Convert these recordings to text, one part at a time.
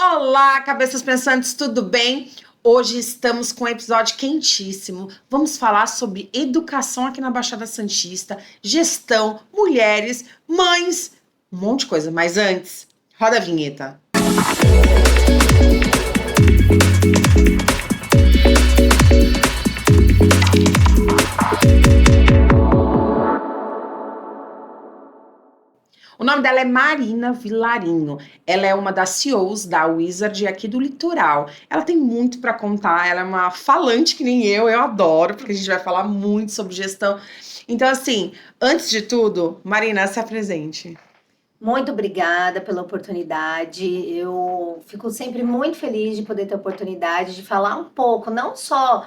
Olá, cabeças pensantes, tudo bem? Hoje estamos com um episódio quentíssimo. Vamos falar sobre educação aqui na Baixada Santista, gestão, mulheres, mães, um monte de coisa. Mas antes, roda a vinheta. O nome dela é Marina Vilarinho. Ela é uma das CEOs da Wizard aqui do Litoral. Ela tem muito para contar, ela é uma falante que nem eu adoro, porque a gente vai falar muito sobre gestão. Então, assim, antes de tudo, Marina, se apresente. Muito obrigada pela oportunidade. Eu fico sempre muito feliz de poder ter a oportunidade de falar um pouco, não só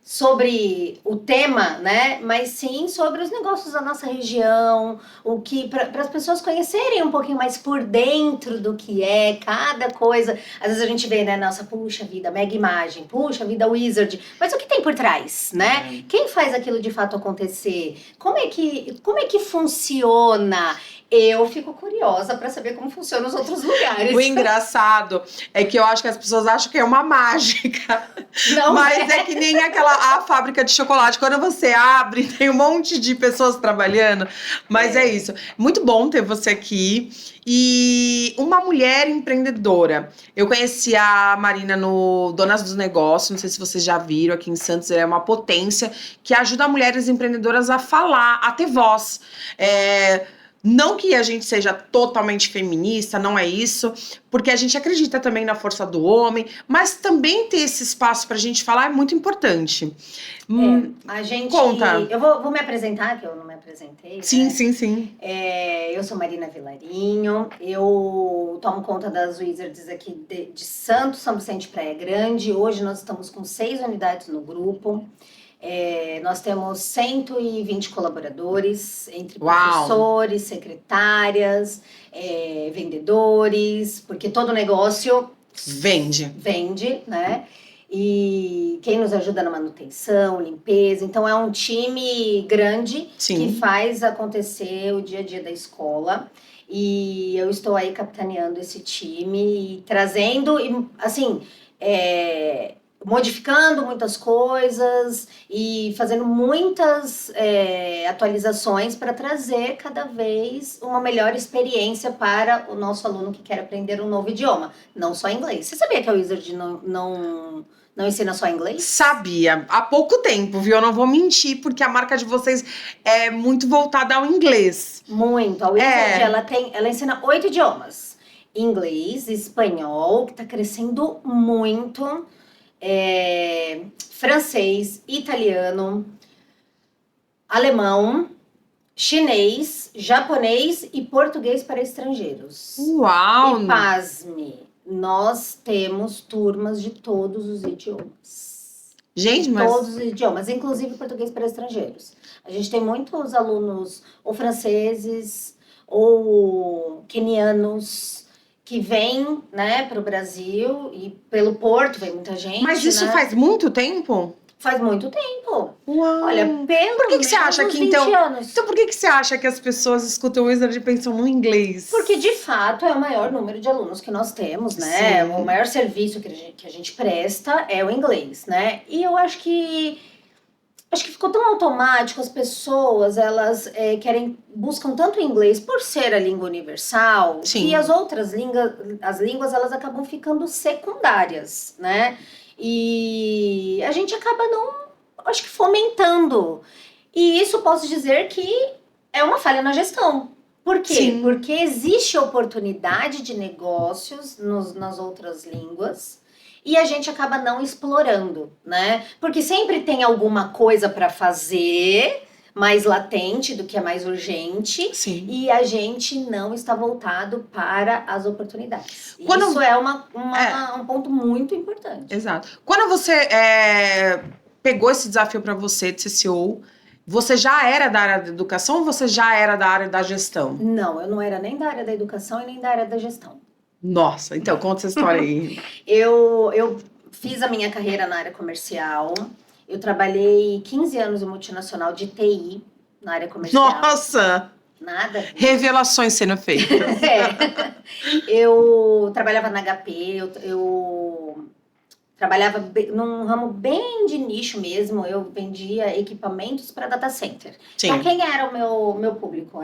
sobre o tema, né? Mas sim sobre os negócios da nossa região, o que para as pessoas conhecerem um pouquinho mais por dentro do que é cada coisa. Às vezes a gente vê, né? Nossa, puxa vida, mega imagem, puxa vida, Wizard. Mas o que tem por trás, né? Quem faz aquilo de fato acontecer? Como é que funciona? Eu fico curiosa para saber como funciona os outros lugares. O engraçado é que eu acho que as pessoas acham que é uma mágica. Não, mas é que nem a fábrica de chocolate. Quando você abre, tem um monte de pessoas trabalhando. Mas é isso. Muito bom ter você aqui. E uma mulher empreendedora. Eu conheci a Marina no Donas dos Negócios. Não sei se vocês já viram aqui em Santos. Ela é uma potência que ajuda mulheres empreendedoras a falar, a ter voz. Não que a gente seja totalmente feminista, não é isso, porque a gente acredita também na força do homem, mas também ter esse espaço pra gente falar é muito importante. A gente... Conta. Eu vou me apresentar, que eu não me apresentei. Sim, né? sim. Eu sou Marina Vilarinho, eu tomo conta das Wizards aqui de Santos, São Vicente Praia Grande. Hoje nós estamos com 6 unidades no grupo. Nós temos 120 colaboradores, entre professores, secretárias, vendedores, porque todo negócio vende, né? E quem nos ajuda na manutenção, limpeza. Então, é um time grande que faz acontecer o dia a dia da escola. E eu estou aí capitaneando esse time, trazendo, assim... modificando muitas coisas e fazendo muitas atualizações para trazer cada vez uma melhor experiência para o nosso aluno que quer aprender um novo idioma, não só inglês. Você sabia que a Wizard não ensina só inglês? Sabia, há pouco tempo, viu? Eu não vou mentir, porque a marca de vocês é muito voltada ao inglês. Muito. A Wizard, ela ensina 8 idiomas. Inglês, espanhol, que está crescendo muito... francês, italiano, alemão, chinês, japonês e português para estrangeiros. Uau! E pasme, nós temos turmas de todos os idiomas. Gente, todos os idiomas, inclusive português para estrangeiros. A gente tem muitos alunos ou franceses ou quenianos que vem, né, para o Brasil e pelo Porto vem muita gente. Mas isso faz muito tempo? Faz muito tempo. Uau. Olha, pelo por que você acha que então? Anos. Então por que você acha que as pessoas escutam o Wizard e pensam no inglês? Porque de fato é o maior número de alunos que nós temos, né? Sim. O maior serviço que a gente presta é o inglês, né? E eu acho que ficou tão automático, as pessoas, elas buscam tanto o inglês por ser a língua universal, que as outras línguas, elas acabam ficando secundárias, né? E a gente acaba fomentando. E isso posso dizer que é uma falha na gestão. Por quê? Sim. Porque existe oportunidade de negócios nas outras línguas, e a gente acaba não explorando, né? Porque sempre tem alguma coisa para fazer mais latente do que é mais urgente. Sim. E a gente não está voltado para as oportunidades. Isso é um ponto muito importante. Exato. Quando você pegou esse desafio para você de ser CEO, você já era da área da educação ou você já era da área da gestão? Não, eu não era nem da área da educação e nem da área da gestão. Nossa, então conta essa história aí. Eu fiz a minha carreira na área comercial. Eu trabalhei 15 anos em multinacional de TI na área comercial. Nossa! Nada. Revelações sendo feitas. É. Eu trabalhava na HP, eu trabalhava num ramo bem de nicho mesmo. Eu vendia equipamentos para data center. Sim. Então, quem era o meu público?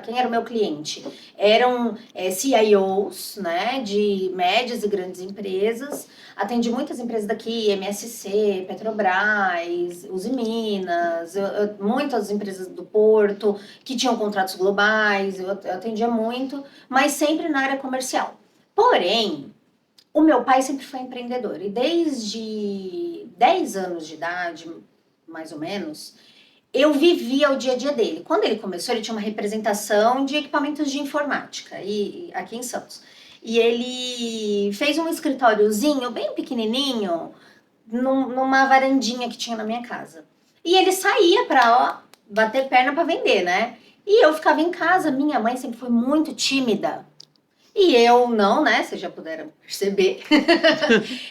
Quem era o meu cliente? Eram CIOs, né, de médias e grandes empresas. Atendi muitas empresas daqui, MSC, Petrobras, Uzi Minas, muitas empresas do Porto, que tinham contratos globais. Eu atendia muito, mas sempre na área comercial. Porém, o meu pai sempre foi empreendedor e desde 10 anos de idade, mais ou menos, eu vivia o dia a dia dele. Quando ele começou, ele tinha uma representação de equipamentos de informática aqui em Santos. E ele fez um escritóriozinho bem pequenininho numa varandinha que tinha na minha casa. E ele saía para bater perna para vender, né? E eu ficava em casa. Minha mãe sempre foi muito tímida. E eu não, né? Vocês já puderam perceber.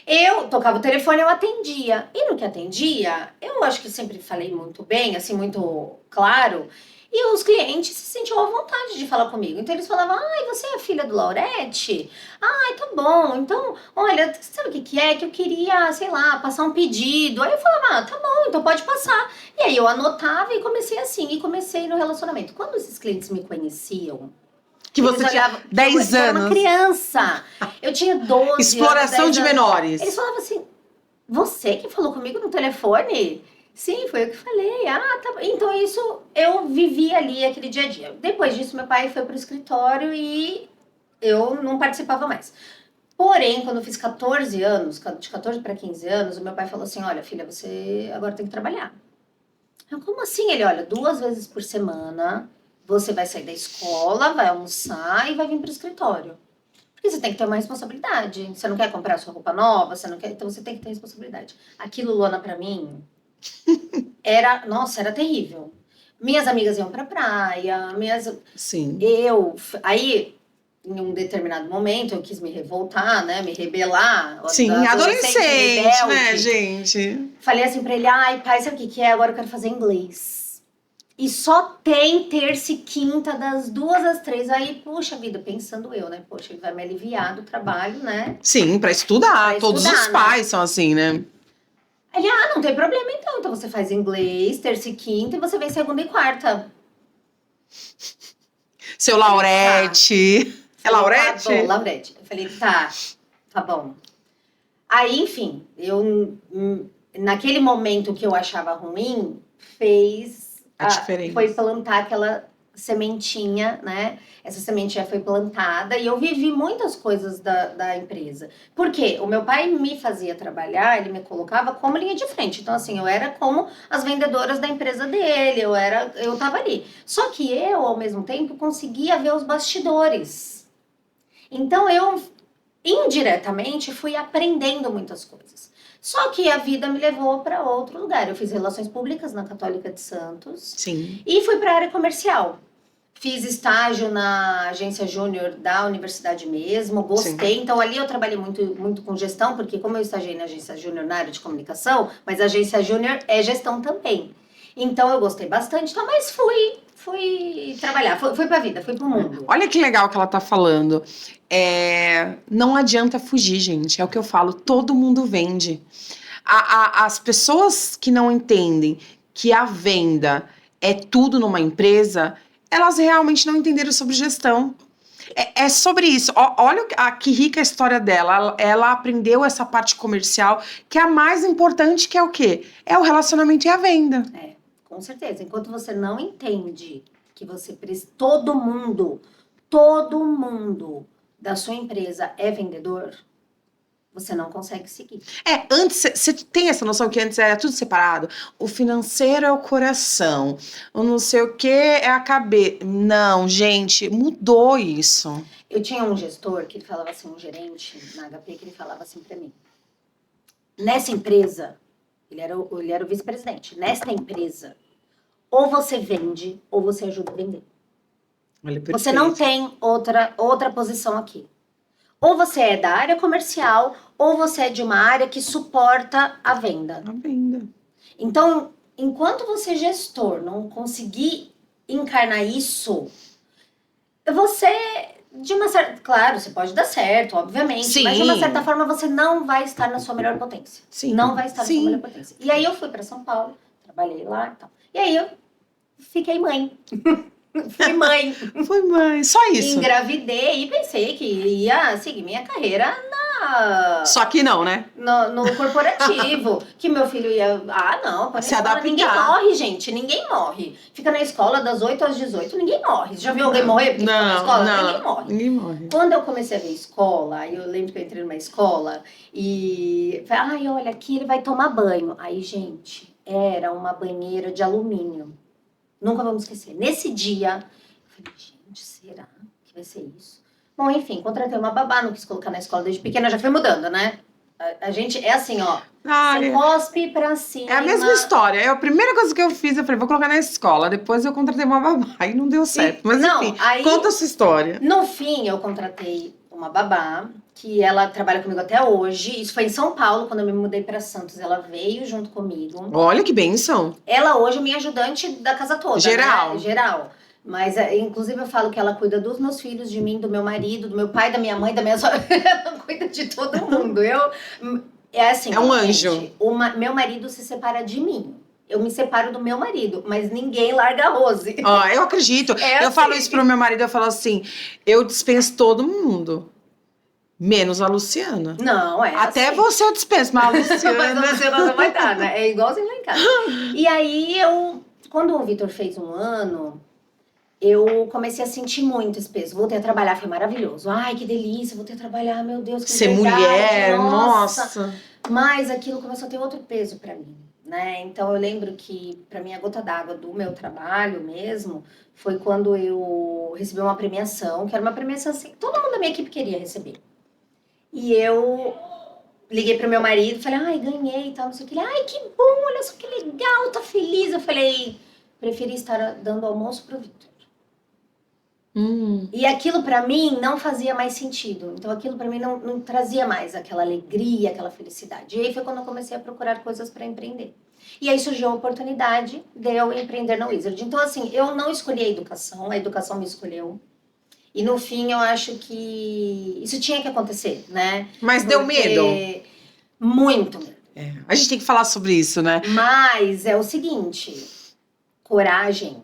Eu tocava o telefone, eu atendia. E no que atendia, eu acho que sempre falei muito bem, assim, muito claro. E os clientes se sentiam à vontade de falar comigo. Então eles falavam, ai, você é a filha do Laurete? Ai, tá bom. Então, olha, sabe o que é? Que eu queria, sei lá, passar um pedido. Aí eu falava, ah, tá bom, então pode passar. E aí eu anotava e comecei assim, e comecei no relacionamento. Quando esses clientes me conheciam, Que você tinha 10 eu era uma anos. criança. Eu tinha 12 Exploração anos, de 10 anos. menores. Eles falavam assim, você que falou comigo no telefone? Sim, foi eu que falei. Ah, tá bom. Então isso, eu vivi ali aquele dia a dia. Depois disso, meu pai foi pro escritório e eu não participava mais. Porém, quando eu fiz 14 anos, de 14 para 15 anos, o meu pai falou assim, olha, filha, você agora tem que trabalhar. Eu, como assim? Ele, olha, 2 vezes por semana, você vai sair da escola, vai almoçar e vai vir pro escritório. Porque você tem que ter uma responsabilidade. Você não quer comprar sua roupa nova, você não quer, então você tem que ter responsabilidade. Aquilo, Luana, pra mim, era terrível. Minhas amigas iam pra praia, Sim. aí, em um determinado momento, eu quis me revoltar, né, me rebelar. Sim, adolescente, né, gente? Falei assim pra ele, ai, pai, sabe o que é? Agora eu quero fazer inglês. E só tem terça e quinta, das 2 às 3. Aí, puxa vida, pensando eu, né? Poxa, ele vai me aliviar do trabalho, né? Sim, pra estudar. Pra Todos estudar, os pais são assim, né? Ele, não tem problema então. Então você faz inglês, terça e quinta, e você vem segunda e quarta. Seu Laurete. É Laurete? Tá bom, Laurete. Eu falei, tá bom. Aí, enfim, naquele momento que eu achava ruim, foi plantar aquela sementinha, né? Essa sementinha foi plantada e eu vivi muitas coisas da empresa. Por quê? O meu pai me fazia trabalhar, ele me colocava como linha de frente. Então, assim, eu era como as vendedoras da empresa dele, eu tava ali. Só que eu, ao mesmo tempo, conseguia ver os bastidores. Então, eu, indiretamente, fui aprendendo muitas coisas. Só que a vida me levou para outro lugar. Eu fiz relações públicas na Católica de Santos. Sim. E fui para a área comercial. Fiz estágio na agência júnior da universidade mesmo, gostei. Sim. Então, ali eu trabalhei muito, muito com gestão, porque como eu estagiei na agência júnior na área de comunicação, mas a agência júnior é gestão também. Então, eu gostei bastante, mas fui trabalhar, fui pra vida, fui pro mundo. Olha que legal que ela tá falando. Não adianta fugir, gente. É o que eu falo, todo mundo vende. As pessoas que não entendem que a venda é tudo numa empresa, elas realmente não entenderam sobre gestão. É sobre isso. Olha que rica a história dela. Ela aprendeu essa parte comercial, que é a mais importante, que é o quê? É o relacionamento e a venda. Com certeza. Enquanto você não entende que você precisa... Todo mundo da sua empresa é vendedor, você não consegue seguir. Antes, você tem essa noção que antes era tudo separado? O financeiro é o coração, o não sei o que é a cabeça. Não, gente, mudou isso. Eu tinha um gestor que ele falava assim, um gerente na HP, que ele falava assim pra mim. Nessa empresa, ele era o vice-presidente, nesta empresa, ou você vende, ou você ajuda a vender. Olha, você não tem outra posição aqui. Ou você é da área comercial, ou você é de uma área que suporta a venda. A venda. Então, enquanto você, gestor, não conseguir encarnar isso, você, de uma certa... Claro, você pode dar certo, obviamente. Sim. Mas de uma certa forma, você não vai estar na sua melhor potência. Sim. Não vai estar na sua Sim. melhor potência. E aí eu fui pra São Paulo, trabalhei lá e tal. E aí eu fiquei mãe. Fui mãe. Foi, mãe. Só isso. Engravidei e pensei que ia seguir minha carreira Só que não, né? no corporativo. Que meu filho ia... Ah, não. Se adaptar. Ninguém morre, gente. Ninguém morre. Fica na escola das 8 às 18, ninguém morre. Você já viu alguém morrer porque ficou na escola? Ninguém morre. Ninguém morre. Quando eu comecei a ver escola, eu lembro que eu entrei numa escola e falei, ai, olha, aqui ele vai tomar banho. Aí, gente, era uma banheira de alumínio. Nunca vamos esquecer. Nesse dia, eu falei, gente, será que vai ser isso? Bom, enfim, contratei uma babá, não quis colocar na escola desde pequena, já foi mudando, né? A gente é assim, ó. Você cospe pra cima. É a mesma história. É a primeira coisa que eu fiz, eu falei, vou colocar na escola. Depois eu contratei uma babá e não deu certo. Mas não, enfim, aí, conta a sua história. No fim, eu contratei uma babá, que ela trabalha comigo até hoje. Isso foi em São Paulo, quando eu me mudei pra Santos. Ela veio junto comigo. Olha que bênção. Ela hoje é minha ajudante da casa toda. Geral. Né? Geral. Mas, inclusive, eu falo que ela cuida dos meus filhos, de mim, do meu marido, do meu pai, da minha mãe, da minha sogra. Ela cuida de todo mundo. É assim. É um gente, anjo. Meu marido se separa de mim. Eu me separo do meu marido, mas ninguém larga a Rose. Eu acredito. É eu assim. falo isso pro meu marido, eu falo assim, eu dispenso todo mundo. Menos a Luciana. Não, é Até assim. você eu dispenso, mas a Luciana... Mas a Luciana não vai estar, né? É igualzinho lá em casa. E aí, quando o Vitor fez 1 ano, eu comecei a sentir muito esse peso. Voltei a trabalhar, foi maravilhoso. Ai, que delícia, voltei a trabalhar, meu Deus, que Ser liberdade, mulher, nossa. Mas aquilo começou a ter outro peso pra mim, né? Então eu lembro que, pra mim, a gota d'água do meu trabalho mesmo foi quando eu recebi uma premiação, que era uma premiação assim, todo mundo da minha equipe queria receber. E eu liguei pro meu marido, falei, ai, ganhei e tal, não sei o que. Ele, ai, que bom, olha só que legal, tá feliz. Eu falei, preferi estar dando almoço pro Vitor. E aquilo pra mim não fazia mais sentido. Então aquilo pra mim não trazia mais aquela alegria, aquela felicidade. E aí foi quando eu comecei a procurar coisas pra empreender. E aí surgiu a oportunidade de eu empreender na Wizard. Então assim, eu não escolhi a educação me escolheu. E no fim eu acho que isso tinha que acontecer, né? Mas deu medo? Muito medo. A gente tem que falar sobre isso, né? Mas é o seguinte, coragem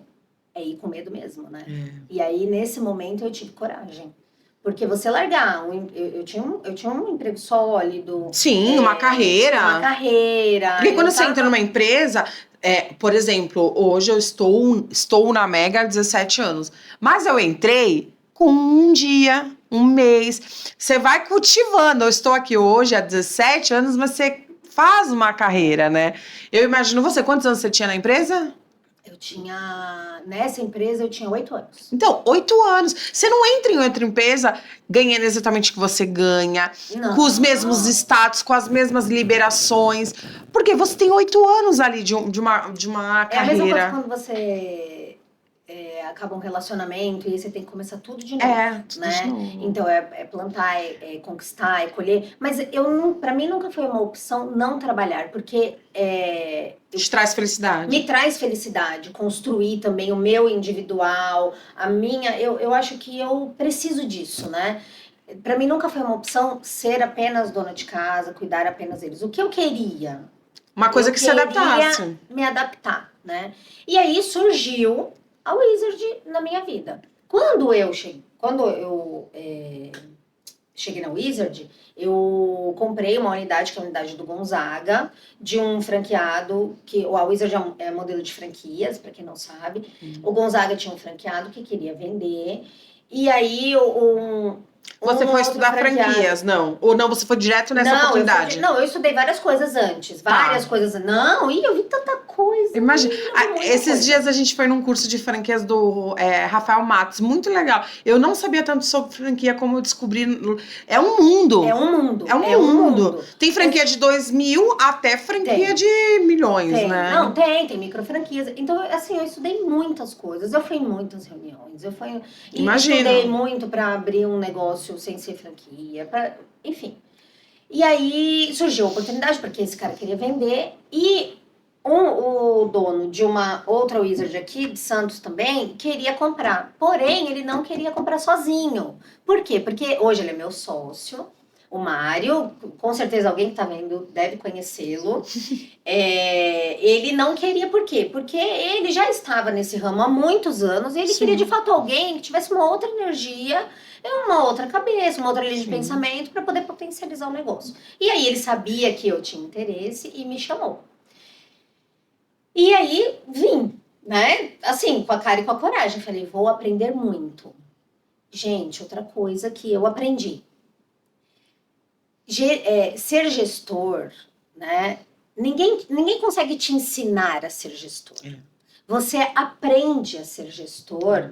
é ir com medo mesmo, né? E aí, nesse momento, eu tive coragem. Porque você largar, eu tinha um emprego sólido. Sim, uma carreira. Uma carreira. Porque quando você entra numa empresa, por exemplo, hoje eu estou na Mega há 17 anos. Mas eu entrei com um dia, um mês. Você vai cultivando. Eu estou aqui hoje há 17 anos, mas você faz uma carreira, né? Eu imagino você, quantos anos você tinha na empresa? Nessa empresa eu tinha 8 anos. Então, 8 anos. Você não entra em outra empresa ganhando exatamente o que você ganha, Não. com os mesmos status, com as mesmas liberações. Porque você tem 8 anos ali de uma carreira. É a mesma coisa quando você acaba um relacionamento e aí você tem que começar tudo de novo. Tudo né? de novo. Então, é plantar, é conquistar, é colher. Mas pra mim nunca foi uma opção não trabalhar, porque Te traz felicidade. me traz felicidade, construir também o meu individual, a minha... Eu acho que eu preciso disso, né? Pra mim nunca foi uma opção ser apenas dona de casa, cuidar apenas deles. O que eu queria? Uma coisa que se adaptasse. Me adaptar, né? E aí surgiu a Wizard na minha vida. Quando eu cheguei na Wizard, eu comprei uma unidade, que é a unidade do Gonzaga, de um franqueado, que a Wizard é modelo de franquias, para quem não sabe. O Gonzaga tinha um franqueado que queria vender, e aí Você foi estudar franquias, não? Ou não, você foi direto nessa oportunidade? Eu estudei várias coisas antes. Várias coisas. Não, eu vi tanta coisa. Imagina. Esses dias a gente foi num curso de franquias do Rafael Matos. Muito legal. Eu não sabia tanto sobre franquia como eu descobri. É um mundo. É um mundo. É um mundo. Tem franquia de 2.000 até franquia de milhões, né? Não, tem micro franquias. Então, assim, eu estudei muitas coisas. Eu fui em muitas reuniões. Estudei muito para abrir um negócio sem ser franquia, enfim. E aí surgiu a oportunidade, porque esse cara queria vender, e O dono de uma outra Wizard aqui, de Santos também, queria comprar. Porém, ele não queria comprar sozinho. Por quê? Porque hoje ele é meu sócio, o Mário, com certeza alguém que tá vendo deve conhecê-lo. Ele não queria, por quê? Porque ele já estava nesse ramo há muitos anos e ele queria, de fato, alguém que tivesse uma outra energia, uma outra cabeça, uma outra linha de pensamento para poder potencializar o negócio. E aí ele sabia que eu tinha interesse e me chamou. E aí vim, né? Assim, com a cara e com a coragem. Falei, vou aprender muito. Gente, outra coisa que eu aprendi. Ser gestor, né? Ninguém consegue te ensinar a ser gestor. Você aprende a ser gestor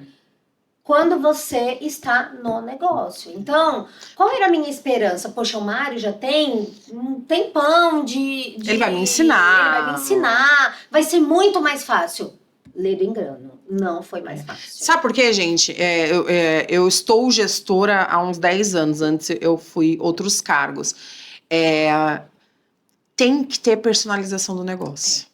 quando você está no negócio. Então, qual era a minha esperança? Poxa, o Mário já tem um tempão de... Ele vai me ensinar. Ele vai me ensinar. Vai ser muito mais fácil. Ledo engano. Não foi mais fácil. Sabe por quê, gente? Eu estou gestora há uns 10 anos. Antes eu fui outros cargos. Tem que ter personalização do negócio.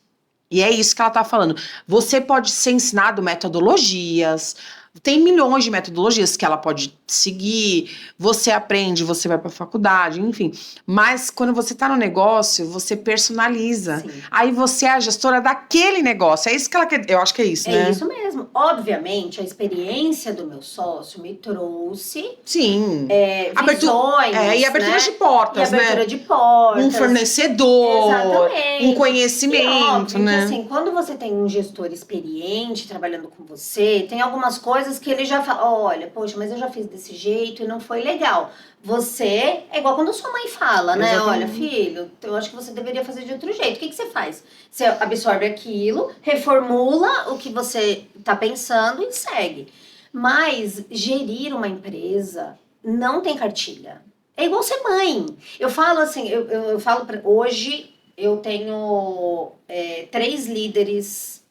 E é isso que ela tá falando. Você pode ser ensinado metodologias, tem milhões de metodologias que ela pode seguir, você aprende, você vai pra faculdade, enfim. Mas quando você tá no negócio, você personaliza. Sim. Aí você é a gestora daquele negócio. É isso que ela quer. Eu acho que é isso, né? É isso mesmo. Obviamente, a experiência do meu sócio me trouxe Sim. visões, e abertura né? de portas, e abertura né? de portas. Um fornecedor, Exatamente. um conhecimento, e óbvio, né? Que, assim, quando você tem um gestor experiente trabalhando com você, tem algumas coisas que ele já fala, olha, poxa, mas eu já fiz desse jeito e não foi legal. Você, é igual quando sua mãe fala, né? Exatamente. Olha, filho, eu acho que você deveria fazer de outro jeito. O que você faz? Você absorve aquilo, reformula o que você tá pensando e segue. Mas gerir uma empresa não tem cartilha. É igual ser mãe. Eu falo assim, eu falo hoje eu tenho 3 líderes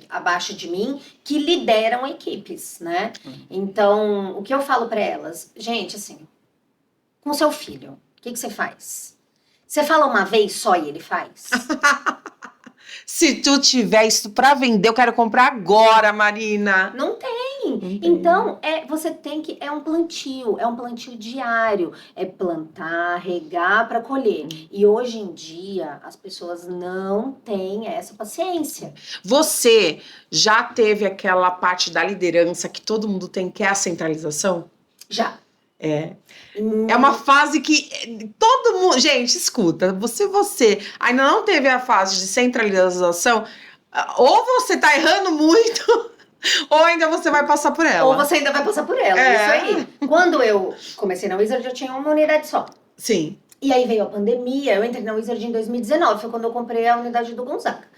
abaixo de mim que lideram equipes, né? Então, o que eu falo para elas? Gente, assim, com seu filho, o que você faz? Você fala uma vez só e ele faz? Se tu tiver isso pra vender, eu quero comprar agora, Marina. Não tem. Então, você tem que... É um plantio diário. É plantar, regar para colher. E hoje em dia, as pessoas não têm essa paciência. Você já teve aquela parte da liderança que todo mundo tem, que é a centralização? Já. É uma fase que todo mundo... Gente, escuta, você ainda não teve a fase de centralização, ou você tá errando muito, ou ainda você vai passar por ela. Ou você ainda vai passar por ela, isso aí. Quando eu comecei na Wizard, eu tinha uma unidade só. Sim. E aí veio a pandemia, eu entrei na Wizard em 2019, foi quando eu comprei a unidade do Gonzaga.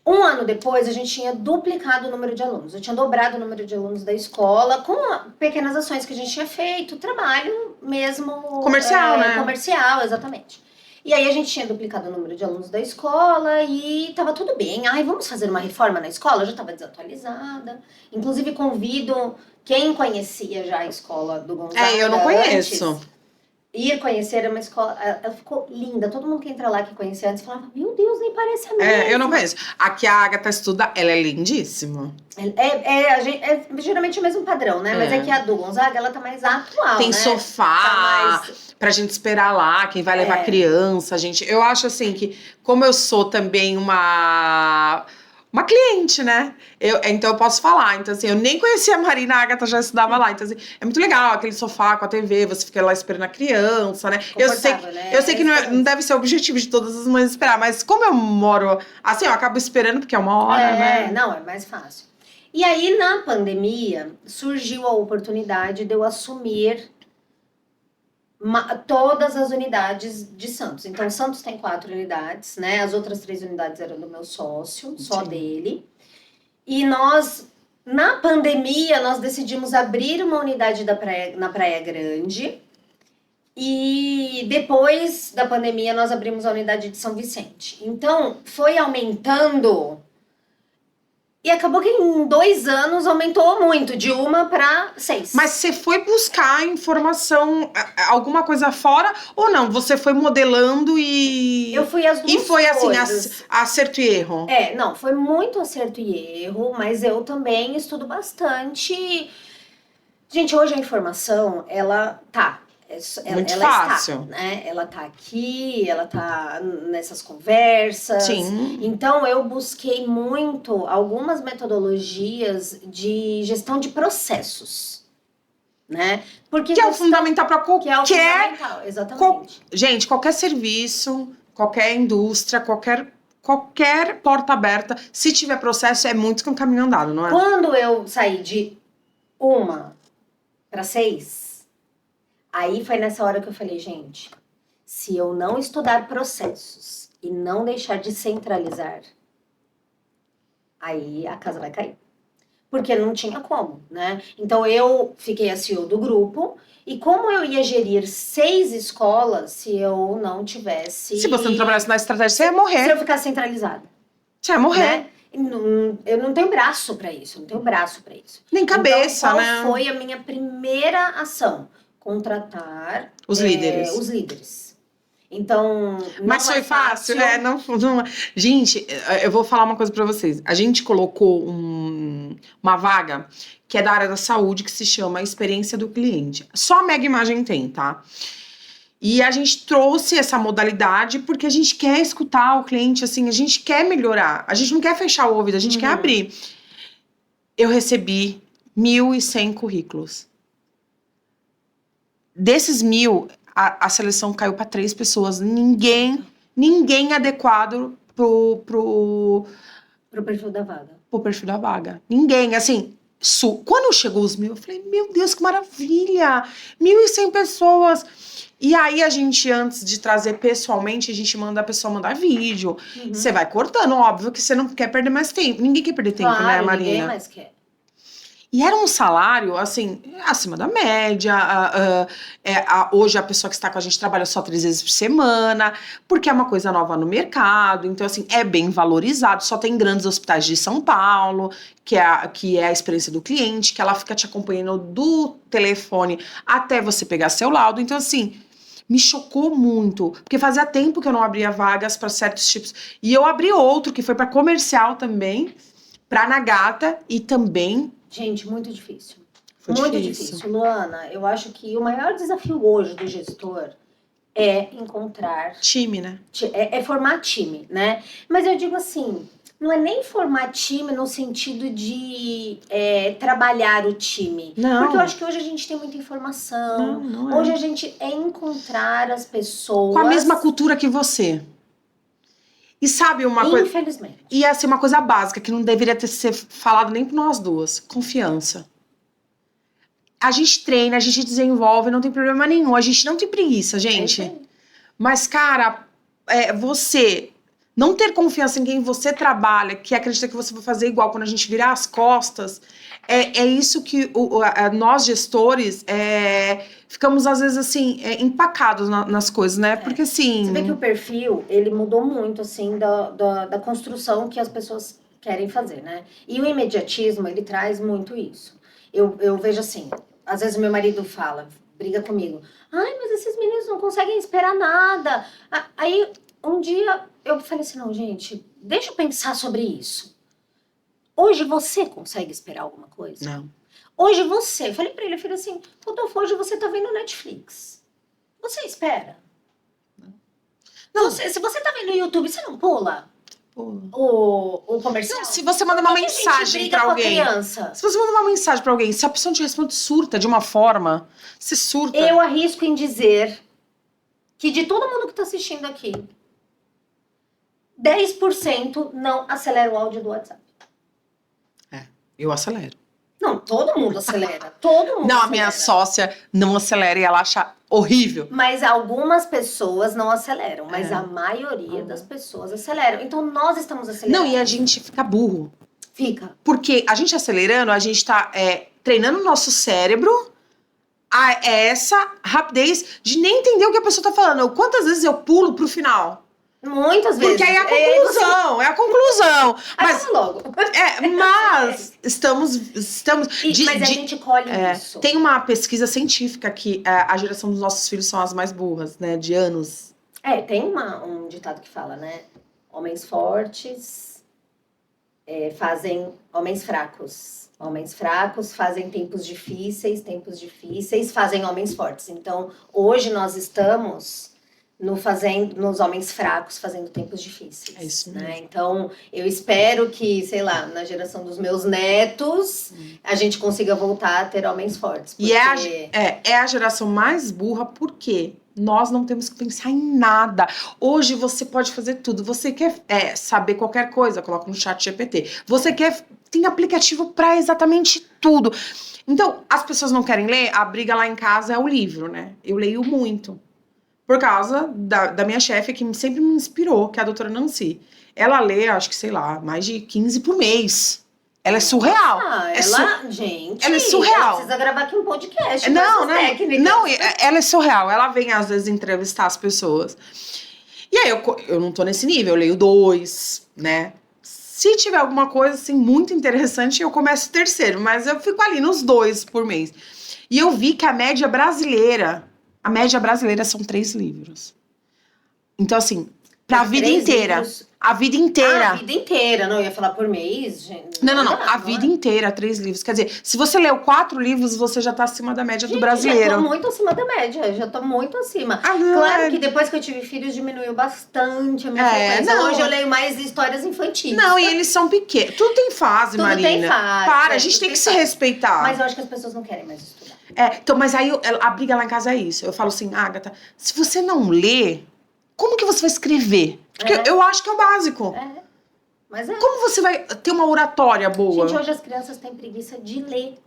Um ano depois, a gente tinha duplicado o número de alunos. Eu tinha dobrado o número de alunos da escola, com pequenas ações que a gente tinha feito, trabalho mesmo... Comercial, né? Comercial, exatamente. E aí a gente tinha duplicado o número de alunos da escola e tava tudo bem. Ai, vamos fazer uma reforma na escola? Eu já tava desatualizada. Inclusive, convido quem conhecia já a escola do Gonzaga eu não conheço. Antes, ir conhecer uma escola, ela ficou linda. Todo mundo que entra lá que conhecia antes falava, meu Deus, nem parece a mesma. Eu não conheço. Aqui a Agatha estuda, ela é lindíssima. Geralmente o mesmo padrão, né? Mas é que a do Gonzaga, ela tá mais atual, Tem né? sofá, Tá pra gente esperar lá, quem vai levar criança, gente. Eu acho assim que, como eu sou também uma cliente, né? Então eu posso falar. Então, assim, eu nem conhecia a Marina, a Agatha já estudava lá. Então, assim, é muito legal aquele sofá com a TV, você fica lá esperando a criança, né? Eu sei que não deve ser o objetivo de todas as mães esperar, mas como eu moro assim, eu acabo esperando porque é uma hora, né? Não, é mais fácil. E aí, na pandemia, surgiu a oportunidade de eu assumir todas as unidades de Santos. Então, Santos tem 4 unidades, né? As outras 3 unidades eram do meu sócio, só dele. E nós, na pandemia, nós decidimos abrir uma unidade na Praia Grande. E depois da pandemia, nós abrimos a unidade de São Vicente. Então, foi aumentando E acabou que em 2 anos aumentou muito, de 1 para 6. Mas você foi buscar informação, alguma coisa fora, ou não? Você foi modelando e... Eu fui as duas E foi assim, coisas. acerto e erro? Não, foi muito acerto e erro, mas eu também estudo bastante. Gente, hoje a informação, ela tá. Muito Ela fácil. está, né? Ela tá aqui, ela tá nessas conversas. Sim. Então, eu busquei muito algumas metodologias de gestão de processos, né? Porque Que é o fundamental para que é o qualquer... fundamental, exatamente. Gente, qualquer serviço, qualquer indústria, qualquer porta aberta, se tiver processo, é muito que um caminho andado, não é? Quando eu saí de 1 para 6, aí foi nessa hora que eu falei, gente, se eu não estudar processos e não deixar de centralizar, aí a casa vai cair. Porque não tinha como, né? Então eu fiquei a CEO do grupo, e como eu ia gerir 6 escolas se eu não tivesse... Se você não trabalhasse na estratégia, você ia Se morrer. eu ficasse centralizada, Você ia morrer. né? Eu não tenho braço para isso, não tenho braço para isso. Nem cabeça, então, né? qual foi a minha primeira ação? Contratar Os líderes. os líderes. Então, não Mas foi é fácil, né? Não, gente, eu vou falar uma coisa pra vocês. A gente colocou uma vaga que é da área da saúde, que se chama Experiência do Cliente. Só a Mega Imagem tem, tá? E a gente trouxe essa modalidade porque a gente quer escutar o cliente, assim, a gente quer melhorar. A gente não quer fechar o ouvido, a gente quer abrir. Eu recebi 1.100 currículos. Desses 1.000, a seleção caiu para 3 pessoas. Ninguém adequado pro perfil da vaga. Pro perfil da vaga. Ninguém, assim... Quando chegou os 1.000, eu falei, meu Deus, que maravilha! 1.100 pessoas. E aí, a gente, antes de trazer pessoalmente, a gente manda a pessoa mandar vídeo. Você vai cortando, óbvio que você não quer perder mais tempo. Ninguém quer perder tempo, né, Marina? Ninguém mais quer. E era um salário, assim, acima da média. Hoje a pessoa que está com a gente trabalha só 3 vezes por semana, porque é uma coisa nova no mercado. Então, assim, é bem valorizado. Só tem grandes hospitais de São Paulo, que é a experiência do cliente, que ela fica te acompanhando do telefone até você pegar seu laudo. Então, assim, me chocou muito, porque fazia tempo que eu não abria vagas para certos tipos. E eu abri outro, que foi para comercial também, para Nagata e também... Gente, muito difícil. Foi muito difícil. Luana, eu acho que o maior desafio hoje do gestor é encontrar... Time, né? É formar time, né? Mas eu digo assim, não é nem formar time no sentido de trabalhar o time. Não. Porque eu acho que hoje a gente tem muita informação. Não é. Hoje a gente é encontrar as pessoas... Com a mesma cultura que você. E sabe uma coisa... Infelizmente. E assim, uma coisa básica, que não deveria ter ser falado nem por nós duas. Confiança. A gente treina, a gente desenvolve, não tem problema nenhum. A gente não tem preguiça, gente. Mas, cara, você não ter confiança em quem você trabalha, que acredita que você vai fazer igual quando a gente virar as costas, é isso que nós, gestores, ficamos, às vezes, assim, empacados nas coisas, né? Porque, assim... Você vê que o perfil, ele mudou muito, assim, da construção que as pessoas querem fazer, né? E o imediatismo, ele traz muito isso. Eu vejo assim, às vezes o meu marido fala, briga comigo, ai, mas esses meninos não conseguem esperar nada. Aí, um dia, eu falei assim, não, gente, deixa eu pensar sobre isso. Hoje você consegue esperar alguma coisa? Não. Hoje você, eu falei pra ele, eu falei assim, Rodolfo, hoje você tá vendo Netflix. Você espera? Não. Se você tá vendo YouTube, você não pula? O comercial? Não, se você manda uma mensagem pra alguém. Se você manda uma mensagem pra alguém, se a pessoa te responde surta de uma forma, você surta. Eu arrisco em dizer que de todo mundo que tá assistindo aqui, 10% não acelera o áudio do WhatsApp. Eu acelero. Não, todo mundo acelera. Todo mundo Não, acelera. a minha sócia não acelera e ela acha horrível. Mas algumas pessoas não aceleram, mas a maioria das pessoas aceleram. Então nós estamos acelerando. Não, e a gente fica burro. Fica. Porque a gente acelerando, a gente tá treinando o nosso cérebro a essa rapidez de nem entender o que a pessoa tá falando. Quantas vezes eu pulo pro final? Muitas vezes. Porque aí é a conclusão. Mas, logo. mas estamos Mas a gente colhe isso. Tem uma pesquisa científica que a geração dos nossos filhos são as mais burras, né? De anos. Tem um ditado que fala, né? Homens fortes fazem homens fracos. Homens fracos fazem tempos difíceis fazem homens fortes. Então, hoje nós estamos nos homens fracos fazendo tempos difíceis. É isso mesmo. Né? Então, eu espero que, sei lá, na geração dos meus netos, a gente consiga voltar a ter homens fortes. Porque... E é a geração mais burra, por quê? Nós não temos que pensar em nada. Hoje você pode fazer tudo. Você quer saber qualquer coisa, coloca no chat GPT. Tem aplicativo para exatamente tudo. Então, as pessoas não querem ler, a briga lá em casa é o livro, né? Eu leio muito. Por causa da minha chefe, que sempre me inspirou, que é a doutora Nancy. Ela lê, acho que, sei lá, mais de 15 por mês. Ela é surreal. Gente, ela é surreal. Ela precisa gravar aqui um podcast. Não, ela é surreal. Ela vem, às vezes, entrevistar as pessoas. E aí, eu não tô nesse nível, eu leio 2, né? Se tiver alguma coisa, assim, muito interessante, eu começo o 3º. Mas eu fico ali nos 2 por mês. E eu vi que a média brasileira são 3 livros. Então, assim, pra vida inteira. Livros? A vida inteira. A vida inteira. Não, eu ia falar por mês, gente. Não. A vida inteira, 3 livros. Quer dizer, se você leu 4 livros, você já tá acima da média do brasileiro. Já tô muito acima da média. Já tô muito acima. Claro que depois que eu tive filhos, diminuiu bastante a minha frequência. Hoje eu leio mais histórias infantis. Não, e eles são pequenos. Tudo tem fase, Marina. Tudo tem fase. A gente tem que se respeitar. Mas eu acho que as pessoas não querem mais estudar. Então, mas aí a briga lá em casa é isso. Eu falo assim, Agatha, se você não lê, como que você vai escrever? Porque eu acho que é o básico. Mas como você vai ter uma oratória boa? Gente, hoje as crianças têm preguiça de ler.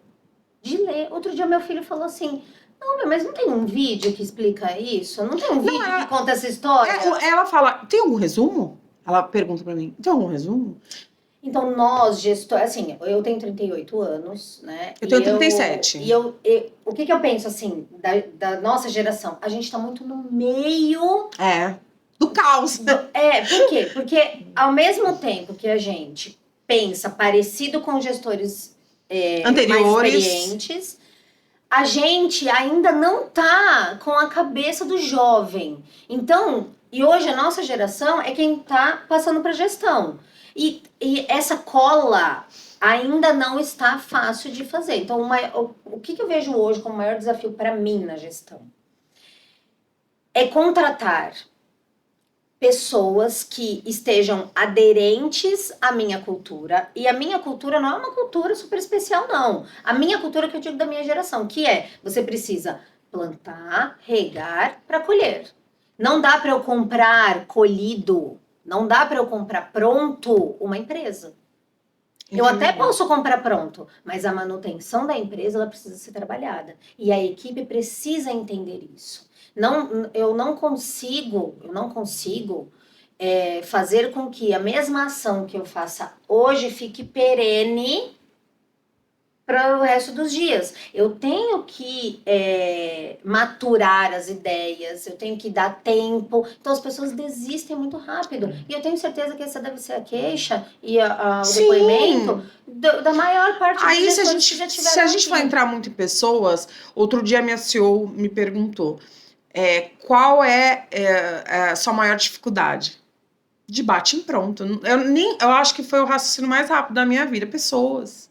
Outro dia meu filho falou assim, não, mas não tem um vídeo que explica isso? Não tem um vídeo que conta essa história? Ela fala, tem algum resumo? Ela pergunta pra mim, tem algum resumo? Então, nós, gestores, assim, eu tenho 38 anos, né? Eu tenho 37. O que eu penso, assim, da nossa geração? A gente tá muito no meio... do caos. Por quê? Porque ao mesmo tempo que a gente pensa parecido com gestores anteriores, mais experientes, a gente ainda não tá com a cabeça do jovem. Então, e hoje a nossa geração é quem tá passando pra gestão. E essa cola ainda não está fácil de fazer. Então, o que eu vejo hoje como o maior desafio para mim na gestão? É contratar pessoas que estejam aderentes à minha cultura. E a minha cultura não é uma cultura super especial, não. A minha cultura que eu digo da minha geração, que você precisa plantar, regar para colher. Não dá para eu comprar colhido. Não dá para eu comprar pronto uma empresa. Eu até posso comprar pronto, mas a manutenção da empresa ela precisa ser trabalhada. E a equipe precisa entender isso. Eu não consigo fazer com que a mesma ação que eu faça hoje fique perene para o resto dos dias. Eu tenho que maturar as ideias, eu tenho que dar tempo. Então as pessoas desistem muito rápido. E eu tenho certeza que essa deve ser a queixa e o depoimento da maior parte dos gestores que já tiveram. Se a gente for entrar muito em pessoas, outro dia a minha CEO me perguntou qual é a sua maior dificuldade? De bate em pronto. Eu acho que foi o raciocínio mais rápido da minha vida. Pessoas.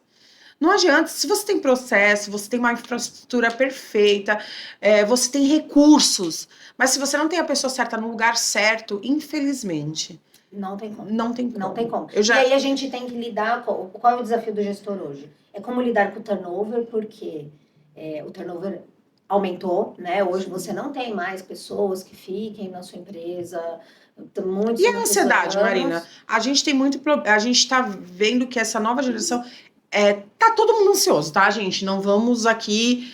Não adianta, se você tem processo, você tem uma infraestrutura perfeita, você tem recursos, mas se você não tem a pessoa certa no lugar certo, infelizmente... Não tem como. Não tem como. Não tem como. E aí a gente tem que lidar com... Qual é o desafio do gestor hoje? É como lidar com o turnover, porque o turnover aumentou, né? Hoje você não tem mais pessoas que fiquem na sua empresa... E a ansiedade, Marina? A gente tem muito... A gente tá vendo que essa nova geração... tá todo mundo ansioso, tá, gente? Não vamos aqui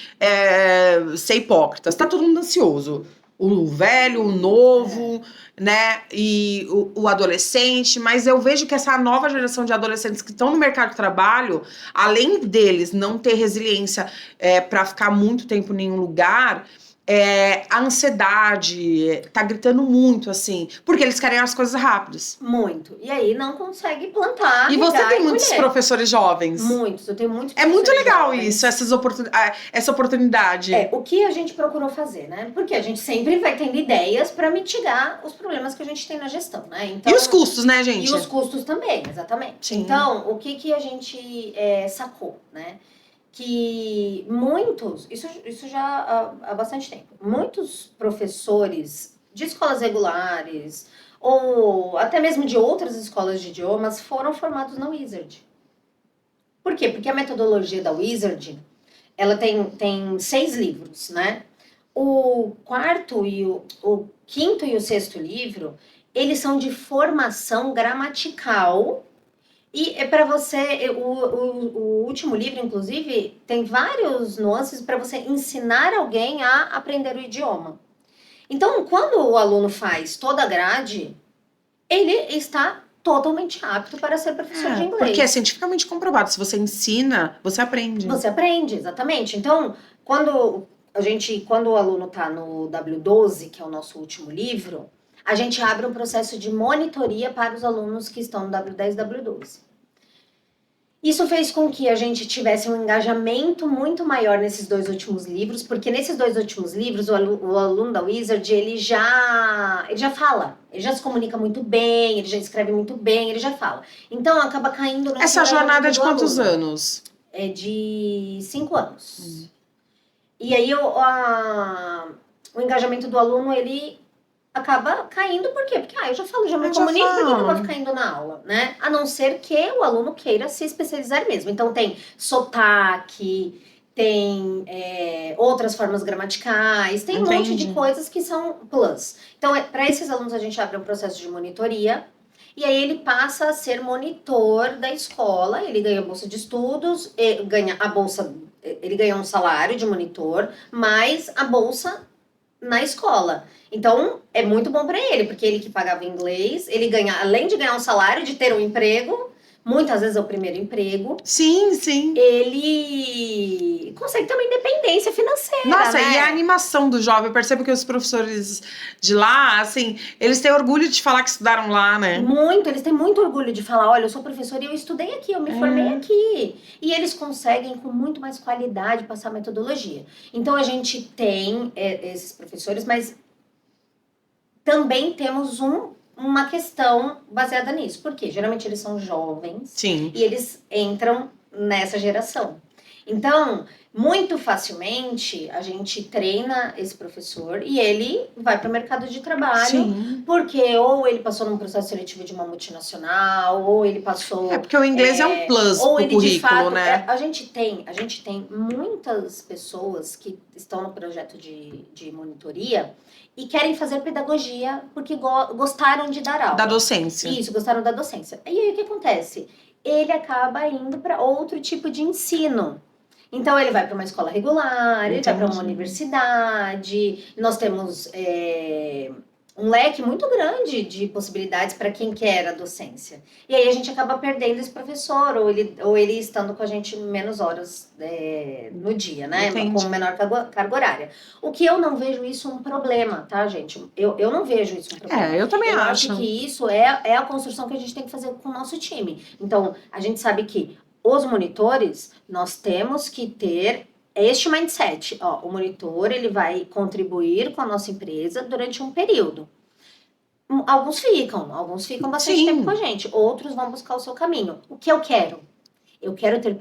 ser hipócritas. Tá todo mundo ansioso. O velho, o novo, né? E o adolescente. Mas eu vejo que essa nova geração de adolescentes que estão no mercado de trabalho, além deles não ter resiliência para ficar muito tempo em nenhum lugar, A ansiedade tá gritando muito, assim, porque eles querem as coisas rápidas. Muito. E aí não consegue plantar, E você regar tem e muitos colher. professores jovens. Muitos, eu tenho muitos É muito professores legal jovens. isso, essa oportunidade. O que a gente procurou fazer, né? Porque a gente sempre vai tendo ideias para mitigar os problemas que a gente tem na gestão, né? Então, E os custos, né, gente? E os custos também, exatamente. Sim. Então, o que a gente sacou, né? Que muitos, isso já há bastante tempo, muitos professores de escolas regulares ou até mesmo de outras escolas de idiomas foram formados na Wizard. Por quê? Porque a metodologia da Wizard, ela tem 6 livros, né? O quarto e o quinto e o sexto livro, eles são de formação gramatical. E é para você, o último livro, inclusive, tem vários nuances para você ensinar alguém a aprender o idioma. Então, quando o aluno faz toda a grade, ele está totalmente apto para ser professor de inglês. Porque é cientificamente comprovado, se você ensina, você aprende. Você aprende, exatamente. Então, quando o aluno está no W12, que é o nosso último livro, a gente abre um processo de monitoria para os alunos que estão no W10 e W12. Isso fez com que a gente tivesse um engajamento muito maior nesses 2 últimos livros, porque nesses 2 últimos livros, o aluno da Wizard, ele já fala, ele já se comunica muito bem, ele já escreve muito bem, ele já fala. Então, acaba caindo... Essa jornada é de quantos anos? É de 5 anos. E aí, o engajamento do aluno, ele acaba caindo, por quê? Porque, eu já falo, já me comunico, por que eu vou ficar indo na aula, né? A não ser que o aluno queira se especializar mesmo. Então, tem sotaque, tem outras formas gramaticais, tem um monte de coisas que são plus. Então, para esses alunos, a gente abre um processo de monitoria, e aí ele passa a ser monitor da escola, ele ganha bolsa de estudos, ele ganha um salário de monitor, mais a bolsa na escola. Então, é muito bom para ele, porque ele que pagava inglês, ele ganha, além de ganhar um salário, de ter um emprego, muitas vezes é o primeiro emprego. Sim, sim. Ele consegue ter uma independência financeira, Nossa, né? E a animação do jovem, eu percebo que os professores de lá, assim, eles têm orgulho de falar que estudaram lá, né? Muito, eles têm muito orgulho de falar, olha, eu sou professora e eu estudei aqui, eu me formei aqui. E eles conseguem, com muito mais qualidade, passar a metodologia. Então, a gente tem esses professores, mas também temos uma questão baseada nisso. Por quê? Geralmente eles são jovens. Sim. E eles entram nessa geração. Então, muito facilmente, a gente treina esse professor e ele vai para o mercado de trabalho. Sim. Porque ou ele passou num processo seletivo de uma multinacional, ou ele passou... porque o inglês é um plus pro currículo, de fato, né? A gente tem muitas pessoas que estão no projeto de monitoria e querem fazer pedagogia porque gostaram de dar aula. Da docência. Isso, gostaram da docência. E aí, o que acontece? Ele acaba indo para outro tipo de ensino. Então, ele vai para uma escola regular, ele vai para uma universidade. Nós temos um leque muito grande de possibilidades para quem quer a docência. E aí, a gente acaba perdendo esse professor, ou ele estando com a gente menos horas no dia, né? Entendi. Com menor carga horária. O que eu não vejo isso um problema, tá, gente? Eu não vejo isso um problema. Eu também eu acho. acho que isso é a construção que a gente tem que fazer com o nosso time. Então, a gente sabe que os monitores, nós temos que ter este mindset. O monitor, ele vai contribuir com a nossa empresa durante um período. Alguns ficam bastante tempo com a gente. Outros vão buscar o seu caminho. O que eu quero? Eu quero ter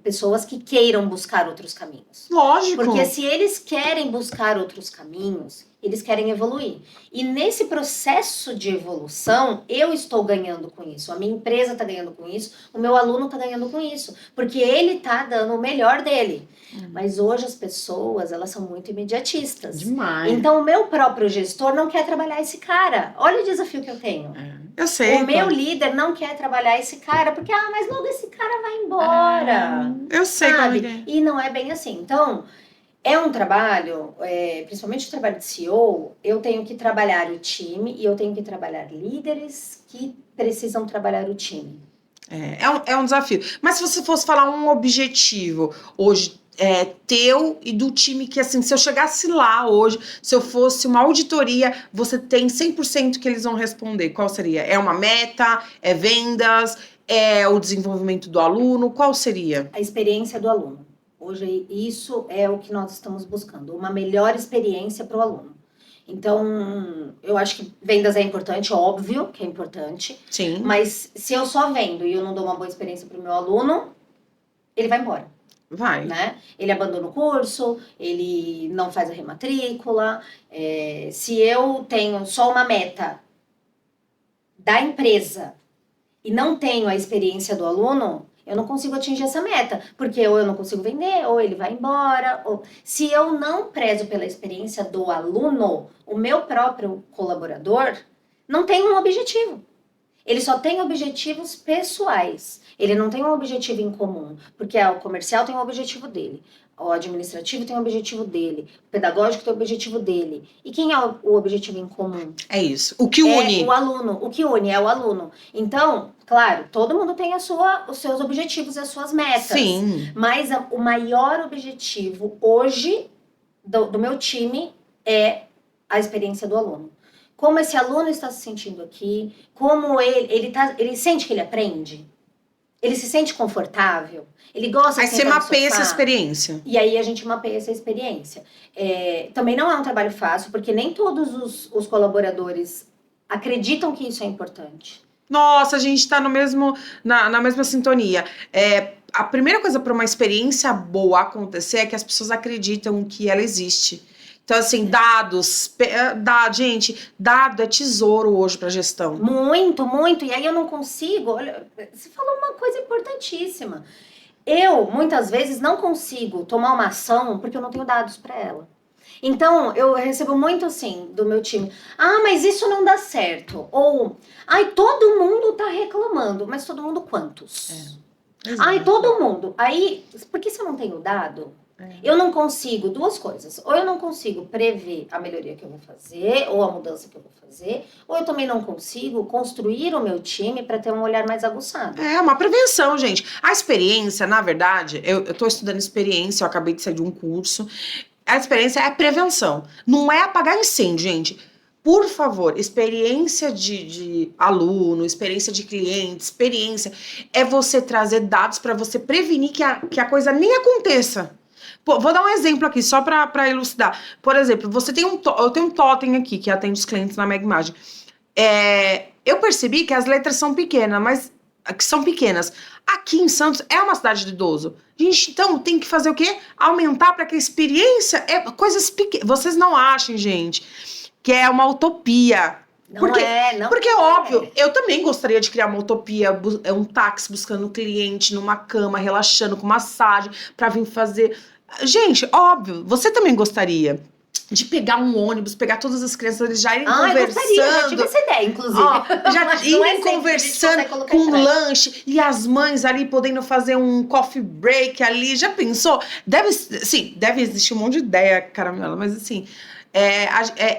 pessoas que queiram buscar outros caminhos. Lógico. Porque se eles querem buscar outros caminhos, eles querem evoluir. E nesse processo de evolução, eu estou ganhando com isso. A minha empresa está ganhando com isso. O meu aluno está ganhando com isso. Porque ele está dando o melhor dele. Mas hoje as pessoas, elas são muito imediatistas. Demais. Então, o meu próprio gestor não quer trabalhar esse cara. Olha o desafio que eu tenho. Eu sei. O meu líder não quer trabalhar esse cara, porque, mas logo esse cara vai embora. Eu sei, sabe? como é. E não é bem assim. Então, é um trabalho, principalmente o trabalho de CEO, eu tenho que trabalhar o time e eu tenho que trabalhar líderes que precisam trabalhar o time. É um desafio. Mas se você fosse falar um objetivo hoje, teu e do time que, assim, se eu chegasse lá hoje, se eu fosse uma auditoria, você tem 100% que eles vão responder. Qual seria? É uma meta? É vendas? É o desenvolvimento do aluno? Qual seria? A experiência do aluno. Hoje, isso é o que nós estamos buscando, uma melhor experiência para o aluno. Então, eu acho que vendas é importante, óbvio que é importante. Sim. Mas se eu só vendo e eu não dou uma boa experiência para o meu aluno, ele vai embora. Vai. Né? Ele abandona o curso, ele não faz a rematrícula. Se eu tenho só uma meta da empresa e não tenho a experiência do aluno, eu não consigo atingir essa meta, porque ou eu não consigo vender, ou ele vai embora. Ou... Se eu não prezo pela experiência do aluno, o meu próprio colaborador não tem um objetivo. Ele só tem objetivos pessoais. Ele não tem um objetivo em comum, porque o comercial tem um objetivo dele, o administrativo tem um objetivo dele, o pedagógico tem um objetivo dele. E quem é o objetivo em comum? É isso. O que une? É o aluno. O que une é o aluno. Então, claro, todo mundo tem os seus objetivos e as suas metas. Sim. Mas o maior objetivo hoje do meu time é a experiência do aluno. Como esse aluno está se sentindo aqui, como ele sente que ele aprende, ele se sente confortável, ele gosta de Aí você sentar no mapeia sofá. essa experiência. E aí a gente mapeia essa experiência. Também não é um trabalho fácil, porque nem todos os colaboradores acreditam que isso é importante. Nossa, a gente tá no mesmo, na mesma sintonia. A primeira coisa para uma experiência boa acontecer é que as pessoas acreditam que ela existe. Então, assim, dados, gente, dado é tesouro hoje para gestão. Muito, muito. E aí eu não consigo. Olha, você falou uma coisa importantíssima. Eu, muitas vezes, não consigo tomar uma ação porque eu não tenho dados para ela. Então, eu recebo muito assim do meu time. Ah, mas isso não dá certo. Ou, ai, todo mundo tá reclamando. Mas todo mundo quantos? Ai, todo mundo. Aí, porque se eu não tenho dado, eu não consigo duas coisas. Ou eu não consigo prever a melhoria que eu vou fazer, ou a mudança que eu vou fazer, ou eu também não consigo construir o meu time para ter um olhar mais aguçado. É uma prevenção, gente. A experiência, na verdade, eu tô estudando experiência, eu acabei de sair de um curso. A experiência é prevenção. Não é apagar incêndio, gente. Por favor, experiência de aluno, experiência de cliente, experiência é você trazer dados para você prevenir que a coisa nem aconteça. Pô, vou dar um exemplo aqui, só para elucidar. Por exemplo, eu tenho um totem aqui que atende os clientes na Mega Imagem. Eu percebi que as letras são pequenas, mas que são pequenas. Aqui em Santos é uma cidade de idoso. Gente, então tem que fazer o quê? Aumentar para que a experiência coisas pequenas. Vocês não achem, gente, que é uma utopia. Porque, óbvio, eu também gostaria de criar uma utopia, um táxi buscando cliente numa cama, relaxando com massagem, pra vir fazer. Gente, óbvio, você também gostaria de pegar um ônibus, pegar todas as crianças, eles já irem conversando. Eu gostaria, já tive essa ideia, inclusive. Já irem conversando com um lanche e as mães ali podendo fazer um coffee break ali. Já pensou? Deve existir um monte de ideia, Caramela, mas assim,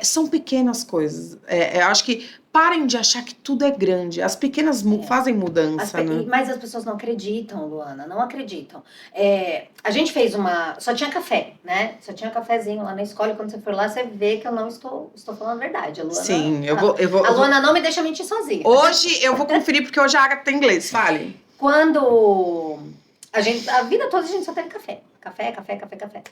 são pequenas coisas. Eu acho que parem de achar que tudo é grande. As pequenas fazem mudança, né? Mas as pessoas não acreditam, Luana, não acreditam. A gente fez só tinha café, né? Só tinha cafezinho lá na escola. E quando você for lá, você vê que eu não estou falando a verdade. A Luana, sim, eu vou. A Luana não me deixa mentir sozinha. Hoje eu vou conferir, porque hoje a Agatha tem inglês. Fale. Quando a vida toda a gente só teve café. Café.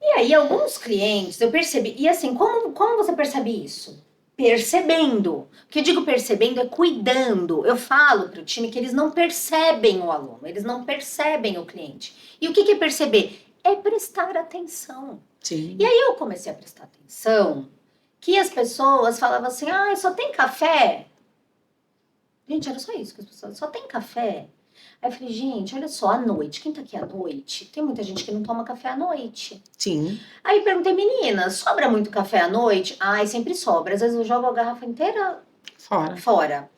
E aí, alguns clientes, eu percebi... E assim, como você percebe isso? Percebendo. O que eu digo percebendo é cuidando. Eu falo para o time que eles não percebem o aluno, eles não percebem o cliente. E o que é perceber? É prestar atenção. Sim. E aí eu comecei a prestar atenção que as pessoas falavam assim, só tem café? Gente, era só isso que as pessoas... Só tem café? Aí eu falei, gente, olha só, à noite, quem tá aqui à noite? Tem muita gente que não toma café à noite. Sim. Aí perguntei, meninas, sobra muito café à noite? Ai, sempre sobra. Às vezes eu jogo a garrafa inteira fora.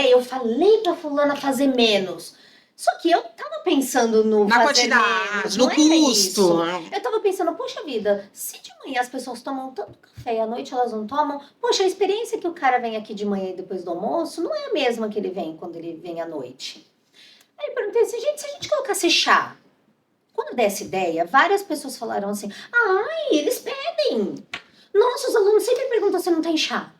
Eu falei pra fulana fazer menos. Só que eu tava pensando na quantidade, no custo. Eu tava pensando, poxa vida, se de manhã as pessoas tomam tanto café e à noite elas não tomam, poxa, a experiência que o cara vem aqui de manhã e depois do almoço não é a mesma que ele vem quando ele vem à noite. Aí eu perguntei assim, gente, se a gente colocasse chá Quando eu dei essa ideia, várias pessoas falaram assim, ai, eles pedem. Nossa, os alunos sempre perguntam se não tem chá.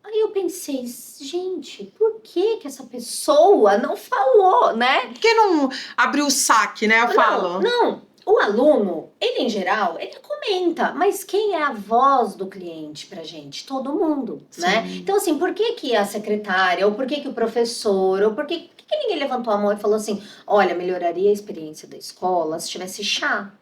Aí eu pensei, gente, por que essa pessoa não falou, né? Por que não abriu o saque, né? Eu falo. Não, o aluno, ele em geral, ele comenta, mas quem é a voz do cliente pra gente? Todo mundo, né? Sim. Então assim, por que a secretária, ou por que o professor, ou por que ninguém levantou a mão e falou assim, olha, melhoraria a experiência da escola se tivesse chá?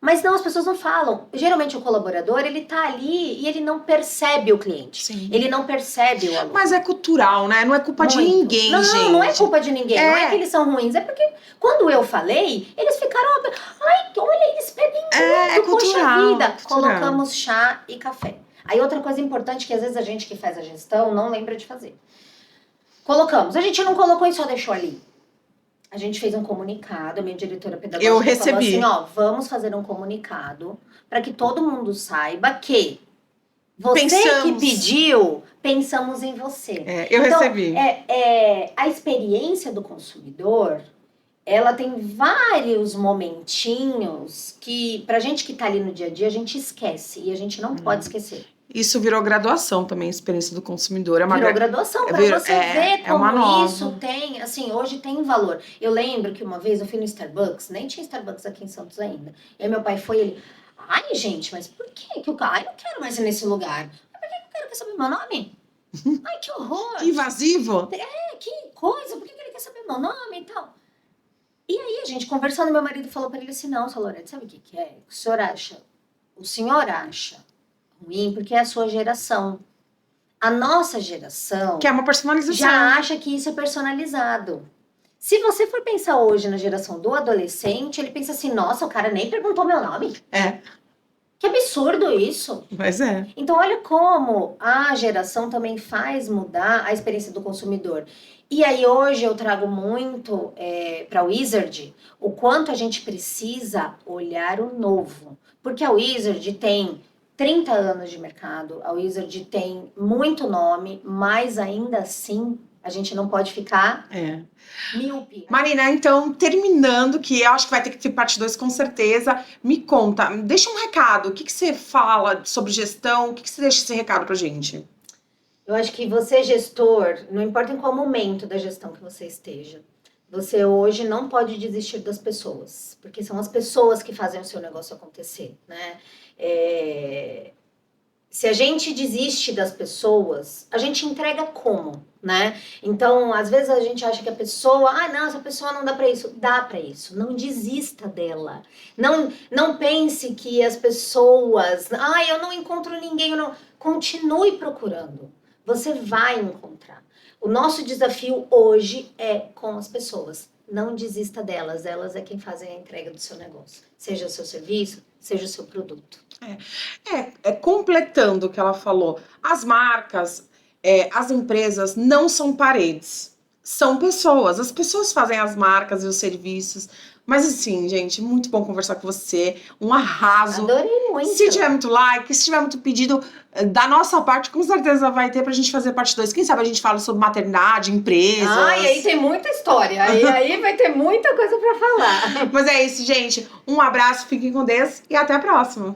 Mas não, as pessoas não falam. Geralmente o colaborador, ele tá ali e ele não percebe o cliente. Sim. Ele não percebe o aluno. Mas é cultural, né? Não é culpa de Muito. ninguém, não, gente. Não é culpa de ninguém. Não é que eles são ruins. É porque quando eu falei, eles ficaram... Ai, olha, eles pedem tudo. É cultural, Poxa vida. cultural. Colocamos chá e café. Aí outra coisa importante que às vezes a gente que faz a gestão não lembra de fazer. Colocamos. A gente não colocou e só deixou ali. A gente fez um comunicado, a minha diretora pedagógica Eu recebi. falou assim, ó, vamos fazer um comunicado para que todo mundo saiba que você que pediu, pensamos em você. Eu recebi. A experiência do consumidor, ela tem vários momentinhos que, pra gente que tá ali no dia a dia, a gente esquece e a gente não pode esquecer. Isso virou graduação também, a experiência do consumidor. Virou graduação, pra você ver como isso tem, assim, hoje tem valor. Eu lembro que uma vez eu fui no Starbucks, nem tinha Starbucks aqui em Santos ainda. E aí meu pai foi, ele, ai gente, mas por que o cara, ai não quero mais ir nesse lugar. Mas por que o cara quer saber meu nome? Ai, que horror. Que invasivo. Que coisa, por que ele quer saber meu nome e tal? E aí a gente conversando, meu marido falou pra ele assim, não, Sra. Lorete, sabe o que é? O senhor acha ruim porque é a sua geração. A nossa geração que é uma personalização. Já acha que isso é personalizado. Se você for pensar hoje na geração do adolescente, ele pensa assim, nossa, o cara nem perguntou meu nome. Que absurdo isso. Mas é. Então olha como a geração também faz mudar a experiência do consumidor. E aí hoje eu trago muito para a Wizard o quanto a gente precisa olhar o novo. Porque a Wizard tem 30 anos de mercado, a Wizard tem muito nome, mas ainda assim a gente não pode ficar míope. Marina, então, terminando, que eu acho que vai ter que ter parte 2 com certeza, me conta, deixa um recado, o que você fala sobre gestão, o que você deixa esse recado pra gente? Eu acho que você, gestor, não importa em qual momento da gestão que você esteja, você hoje não pode desistir das pessoas, porque são as pessoas que fazem o seu negócio acontecer, né? Se a gente desiste das pessoas, a gente entrega como, né? Então, às vezes a gente acha que a pessoa, não, essa pessoa não dá pra isso. Dá pra isso, não desista dela. Não pense que as pessoas, eu não encontro ninguém, não. Continue procurando, você vai encontrar. O nosso desafio hoje é com as pessoas. Não desista delas, elas é quem fazem a entrega do seu negócio. Seja o seu serviço, seja o seu produto. Completando o que ela falou, as marcas, as empresas não são paredes, são pessoas. As pessoas fazem as marcas e os serviços. Mas assim, gente, muito bom conversar com você. Um arraso. Adorei muito. Se tiver muito like, se tiver muito pedido da nossa parte, com certeza vai ter pra gente fazer parte 2. Quem sabe a gente fala sobre maternidade, empresas. E aí tem muita história. Aí vai ter muita coisa pra falar. Mas é isso, gente. Um abraço, fiquem com Deus e até a próxima.